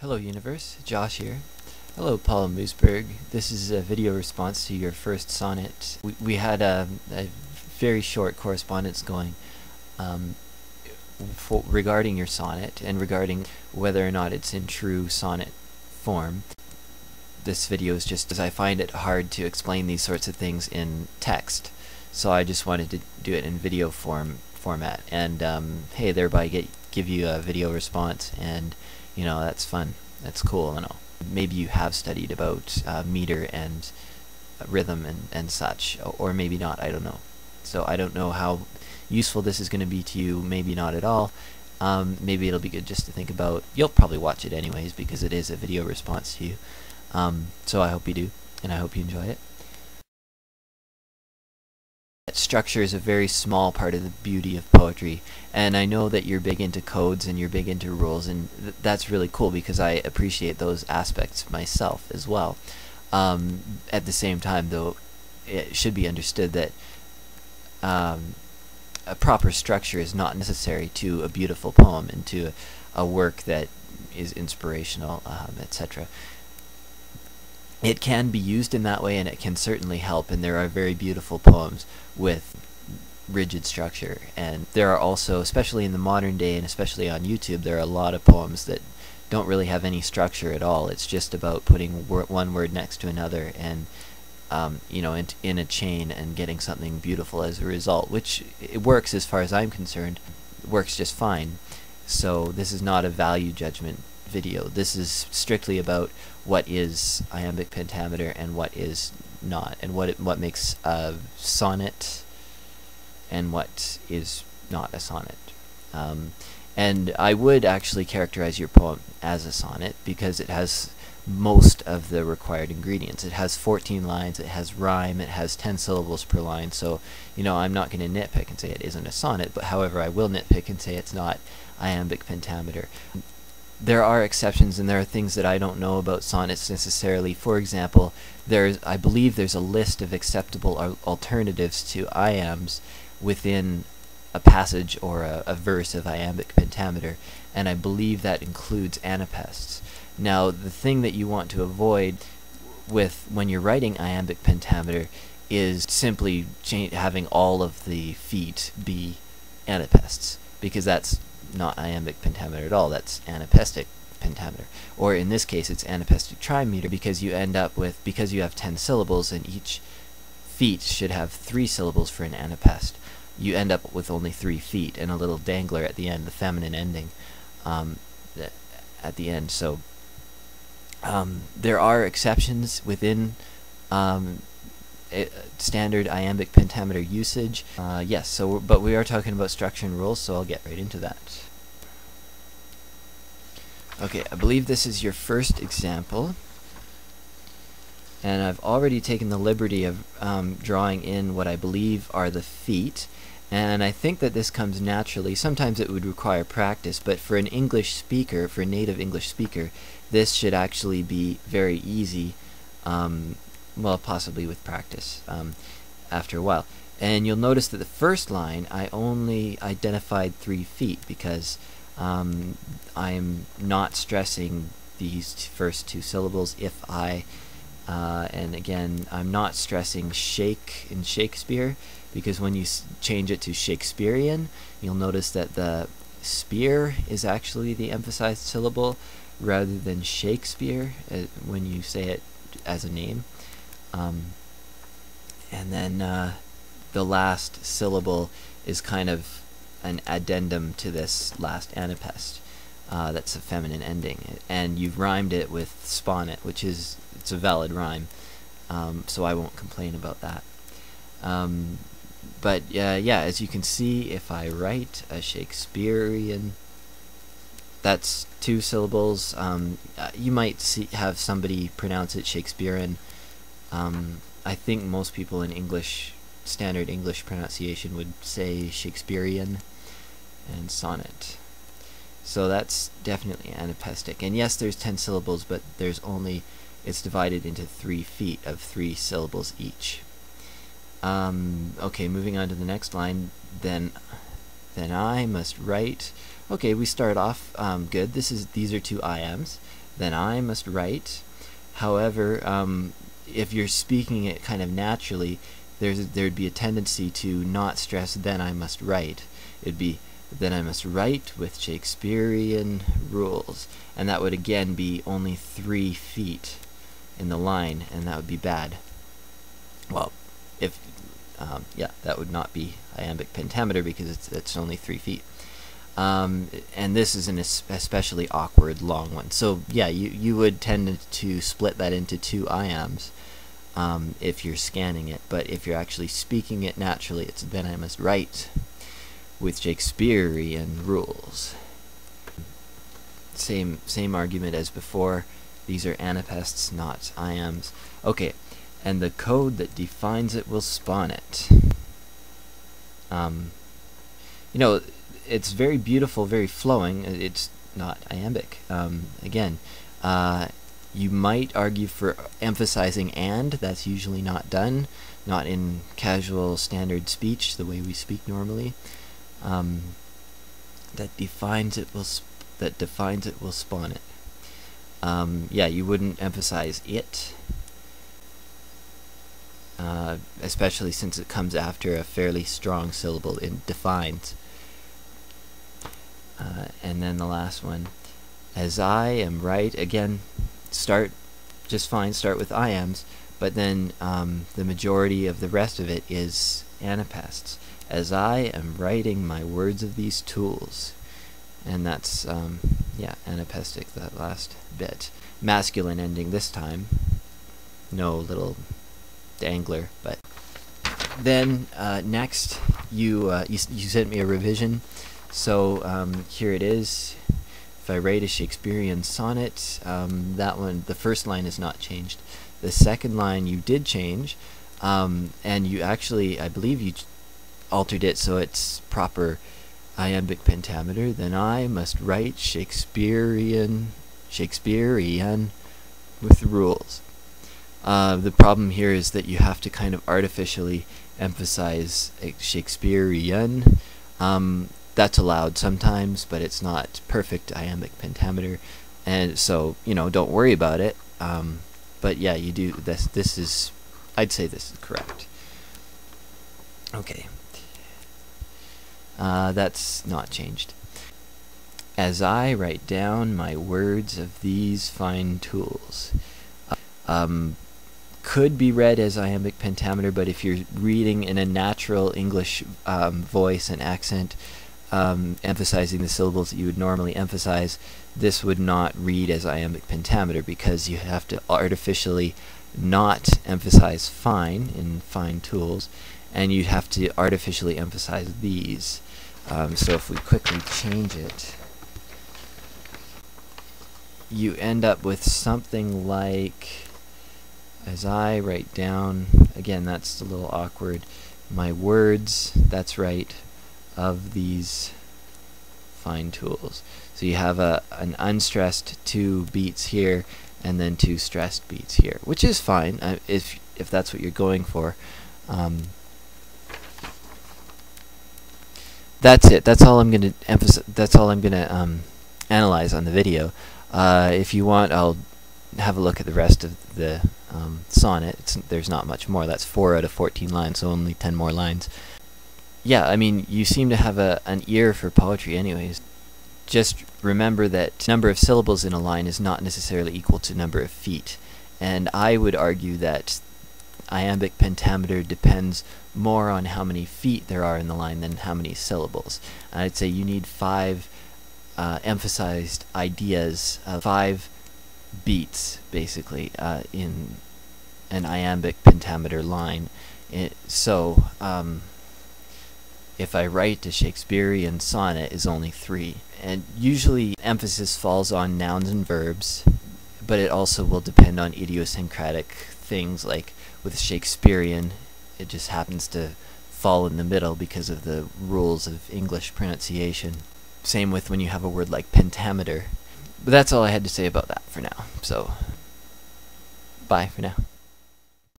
Hello universe, Josh here. Hello PaulMoosberg. This is a video response to your first sonnet. We had a very short correspondence going regarding your sonnet and regarding whether or not it's in true sonnet form. This video is just as I find it hard to explain these sorts of things in text, so I just wanted to do it in video format and hey, thereby give you a video response, and you know, that's fun, that's cool and all. Maybe you have studied about meter and rhythm and such, or maybe not, I don't know. So I don't know how useful this is going to be to you, maybe not at all. Maybe it'll be good just to think about. You'll probably watch it anyways because it is a video response to you. So I hope you do, and I hope you enjoy it. Structure is a very small part of the beauty of poetry, and I know that you're big into codes and you're big into rules, and that's really cool because I appreciate those aspects myself as well. At the same time, though, it should be understood that a proper structure is not necessary to a beautiful poem and to a work that is inspirational, etc. It can be used in that way, and it can certainly help, and there are very beautiful poems with rigid structure. And there are also, especially in the modern day and especially on YouTube, there are a lot of poems that don't really have any structure at all. It's just about putting one word next to another and you know, in a chain and getting something beautiful as a result, which it works as far as I'm concerned. It works just fine. So this is not a value judgment video. This is strictly about what is iambic pentameter and what is not, and what makes a sonnet and what is not a sonnet. And I would actually characterize your poem as a sonnet because it has most of the required ingredients. It has 14 lines, it has rhyme, it has 10 syllables per line, so you know, I'm not going to nitpick and say it isn't a sonnet, but however I will nitpick and say it's not iambic pentameter. There are exceptions, and there are things that I don't know about sonnets necessarily. For example, I believe there's a list of acceptable alternatives to iambs within a passage or a verse of iambic pentameter, and I believe that includes anapaests. Now, the thing that you want to avoid when you're writing iambic pentameter is simply having all of the feet be anapaests, because that's not iambic pentameter at all, that's anapaestic pentameter. Or in this case it's anapaestic trimeter, because you end up with, because you have 10 syllables and each feet should have 3 syllables for an anapaest, you end up with only 3 feet and a little dangler at the end, the feminine ending at the end. So there are exceptions within standard iambic pentameter usage. Yes, so but we are talking about structure and rules, so I'll get right into that. Okay, I believe this is your first example, and I've already taken the liberty of drawing in what I believe are the feet, and I think that this comes naturally. Sometimes it would require practice, but for an English speaker, for a native English speaker, this should actually be very easy. Well, possibly with practice after a while. And you'll notice that the first line I only identified 3 feet because I'm not stressing these first 2 syllables, if I, and again I'm not stressing shake in Shakespeare, because when you change it to Shakespearean, you'll notice that the spear is actually the emphasized syllable rather than Shakespeare when you say it as a name. And then the last syllable is kind of an addendum to this last anapaest. That's a feminine ending, and you've rhymed it with sonnet, which is, it's a valid rhyme, so I won't complain about that. But yeah, as you can see, if I write a Shakespearean, that's 2 syllables. You might have somebody pronounce it Shakespearean. I think most people in English, standard English pronunciation, would say Shakespearean and sonnet. So that's definitely anapaestic. And yes, there's 10 syllables, but there's only, it's divided into 3 feet of 3 syllables each. Okay, moving on to the next line. Then I must write Okay, we start off good. These are two iambs. Then I must write. However, if you're speaking it kind of naturally, there'd be a tendency to not stress then I must write. It'd be then I must write with Shakespearean rules, and that would again be only 3 feet in the line, and that would be bad. Well, if yeah, that would not be iambic pentameter because it's only 3 feet. And this is an especially awkward long one. So yeah, you would tend to split that into 2 iambs if you're scanning it. But if you're actually speaking it naturally, it's then I must write with Shakespearean rules. Same argument as before. These are anapaests, not iambs. Okay, and the code that defines it will spawn it. You know, it's very beautiful, very flowing. It's not iambic. Again, you might argue for emphasizing and. That's usually not done, not in casual standard speech, the way we speak normally. That defines it will spawn it. Yeah, you wouldn't emphasize it, especially since it comes after a fairly strong syllable in defines. And then the last one, as I am right, again, start just fine, start with iambs, but then the majority of the rest of it is anapaests. As I am writing my words of these tools. And that's, yeah, anapaestic, that last bit. Masculine ending this time. No little dangler, but... Then, next, you sent me a revision. So, here it is. If I write a Shakespearean sonnet, that one, the first line is not changed. The second line you did change, and you actually, I believe you altered it so it's proper iambic pentameter. Then I must write Shakespearean with rules. The problem here is that you have to kind of artificially emphasize Shakespearean. That's allowed sometimes, but it's not perfect iambic pentameter, and so, you know, don't worry about it. But yeah, you do this. This is, I'd say this is correct. Okay. That's not changed. As I write down my words of these fine tools. Could be read as iambic pentameter, but if you're reading in a natural English voice and accent, emphasizing the syllables that you would normally emphasize, this would not read as iambic pentameter because you have to artificially not emphasize fine in fine tools, and you'd have to artificially emphasize these. So if we quickly change it, you end up with something like, as I write down, again that's a little awkward, my words, that's right, of these fine tools. So you have an unstressed 2 beats here, and then 2 stressed beats here, which is fine if that's what you're going for. That's it. That's all I'm going to emphasize. That's all I'm going to analyze on the video. If you want, I'll have a look at the rest of the sonnet. There's not much more. That's 4 out of 14 lines, so only 10 more lines. Yeah, I mean, you seem to have an ear for poetry anyways. Just remember that number of syllables in a line is not necessarily equal to number of feet. And I would argue that iambic pentameter depends more on how many feet there are in the line than how many syllables. And I'd say you need 5 emphasized ideas, 5 beats, basically, in an iambic pentameter line. So, if I write a Shakespearean sonnet is only 3. And usually emphasis falls on nouns and verbs, but it also will depend on idiosyncratic things, like with Shakespearean, it just happens to fall in the middle because of the rules of English pronunciation. Same with when you have a word like pentameter. But that's all I had to say about that for now. So, bye for now.